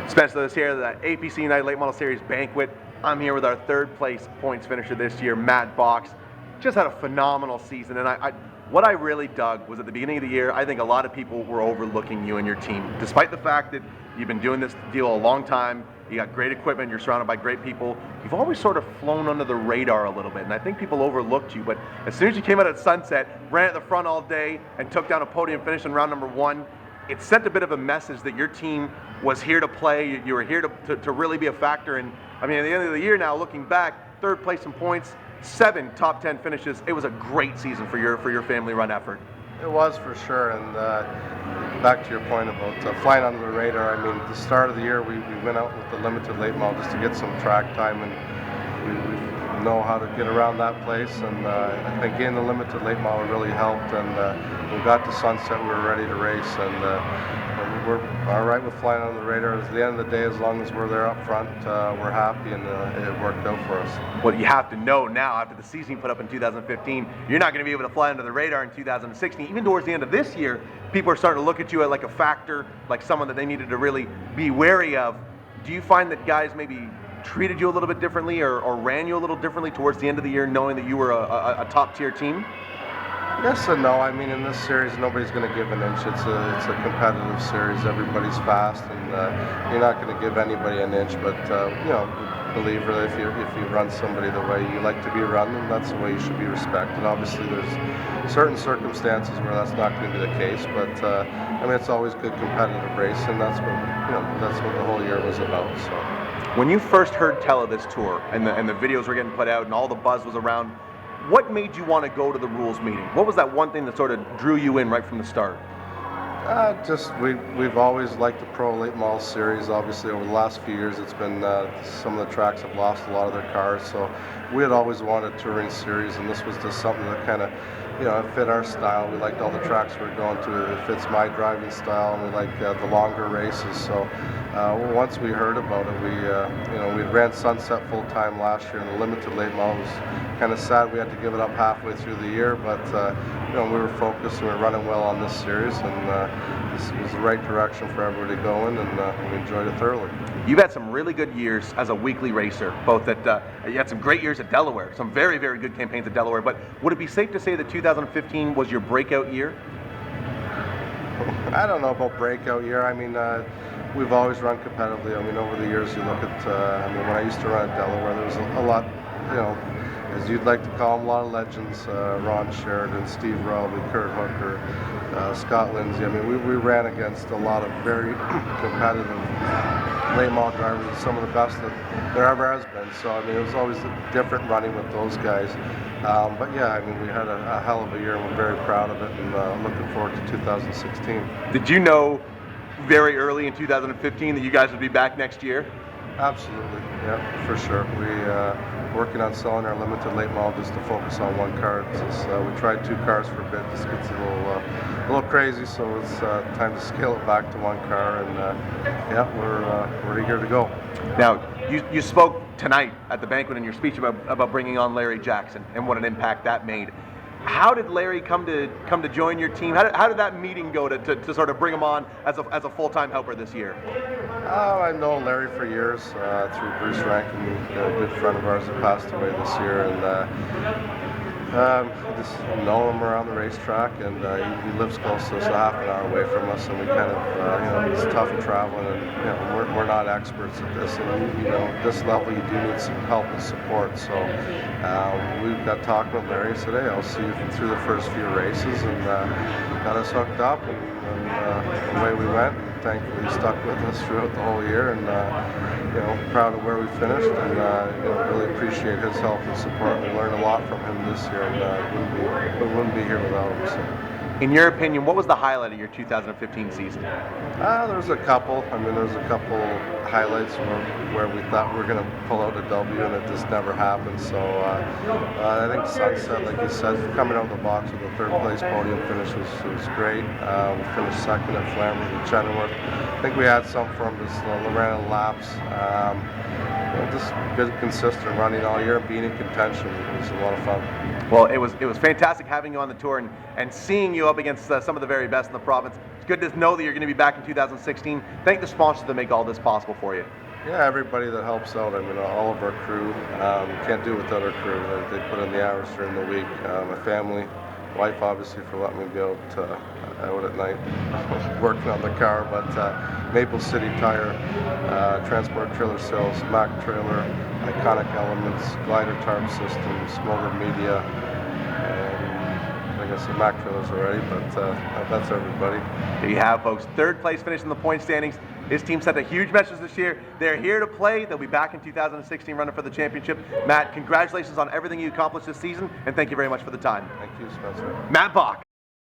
Spencer Lewis here, the APC United Late Model Series banquet. I'm here with our third place points finisher this year, Matt Box. Just had a phenomenal season, and what I really dug was at the beginning of the year, I think a lot of people were overlooking you and your team. Despite the fact that you've been doing this deal a long time, you got great equipment, you're surrounded by great people, you've always sort of flown under the radar a little bit, and I think people overlooked you. But as soon as you came out at sunset, ran at the front all day, and took down a podium finish in round number 1, it sent a bit of a message that your team was here to play, you were here to really be a factor. And I mean, at the end of the year now, looking back, third place in points, 7 top 10 finishes. It was a great season for your family run effort. It was for sure, and back to your point about flying under the radar, I mean, the start of the year we went out with the limited late model just to get some track time, and we know how to get around that place, and I think getting the limited late model really helped, and we got to sunset, we were ready to race, and we're all right with flying under the radar. At the end of the day, as long as we're there up front, we're happy, and it worked out for us. Well, you have to know now, after the season you put up in 2015, you're not going to be able to fly under the radar in 2016. Even towards the end of this year, people are starting to look at you as like a factor, like someone that they needed to really be wary of. Do you find that guys maybe treated you a little bit differently or ran you a little differently towards the end of the year, knowing that you were a top-tier team? Yes and no. I mean, in this series, nobody's going to give an inch. It's a competitive series. Everybody's fast, and you're not going to give anybody an inch. But you know, believer, if you run somebody the way you like to be run, then that's the way you should be respected. Obviously, there's certain circumstances where that's not going to be the case. But I mean, it's always good competitive racing. That's what the whole year was about. So. When you first heard tell of this tour and the videos were getting put out and all the buzz was around, what made you want to go to the rules meeting? What was that one thing that sort of drew you in right from the start? Just we've always liked the Pro Late Model Series. Obviously, over the last few years, it's been some of the tracks have lost a lot of their cars. So we had always wanted a touring series, and this was just something that kind of, you know, it fit our style. We liked all the tracks we were going to. It fits my driving style, and we like the longer races. So once we heard about it, we ran Sunset full time last year, and the limited late model was kind of sad we had to give it up halfway through the year. But we were focused, and we were running well on this series, and this was the right direction for everybody going, and we enjoyed it thoroughly. You've had some really good years as a weekly racer, both at, you had some great years at Delaware, some very, very good campaigns at Delaware, but would it be safe to say that 2015 was your breakout year? I don't know about breakout year. I mean, we've always run competitively. I mean, over the years, you look at, when I used to run at Delaware, there was a lot, as you'd like to call them, a lot of legends, Ron Sheridan, Steve Rowley, Kurt Hooker, Scott Lindsay. I mean, we ran against a lot of very competitive late model drivers, some of the best that there ever has been. So, I mean, it was always different running with those guys. But yeah, I mean, we had a hell of a year, and we're very proud of it, and looking forward to 2016. Did you know very early in 2015 that you guys would be back next year? Absolutely, yeah, for sure. We working on selling our limited late model just to focus on one car. We tried 2 cars for a bit. This gets a little crazy, so it's time to scale it back to one car, and yeah, we're eager to go. Now, you spoke tonight at the banquet in your speech about bringing on Larry Jackson and what an impact that made. How did Larry come to join your team? How did that meeting go to sort of bring him on as a full-time helper this year? I've known Larry for years through Bruce Rankin, a good friend of ours that passed away this year, and just know him around the racetrack, and he lives close to us, a half an hour away from us, and we kind of, it's tough traveling, and we're not experts at this, and this level you do need some help and support. So we've got talking with Larry today. I'll see you through the first few races, and got us hooked up, and away we went. And thankfully, he stuck with us throughout the whole year, and proud of where we finished, and really appreciate his help and support. We learned a lot from him this year, and we wouldn't be here without him. So. In your opinion, what was the highlight of your 2015 season? There's a couple. I mean, there's a couple highlights where we thought we were going to pull out a W, and it just never happened. So I think Sunset, like you said, coming out of the box with a third place podium finish was great. We finished second at Flanders and Chenoweth. I think we had some from just Lorena laps. Just good, consistent running all year and being in contention. It was a lot of fun. Well, it was fantastic having you on the tour and seeing you up against some of the very best in the province. good to know that you're going to be back in 2016. Thank the sponsors that make all this possible for you. Yeah, everybody that helps out. I mean, all of our crew. Can't do it without our crew. They put in the hours during the week. My family, wife, obviously, for letting me be out at night working on the car. But Maple City Tire, Transport Trailer Sales, Mac Trailer, Iconic Elements, Glider Tarp Systems, Motor Media, and I guess the Mac Trailers already. But that's everybody. There you have, folks. Third place finish in the point standings. His team sent a huge message this year. They're here to play. They'll be back in 2016 running for the championship. Matt, congratulations on everything you accomplished this season, and thank you very much for the time. Thank you, Spencer. Matt Bach.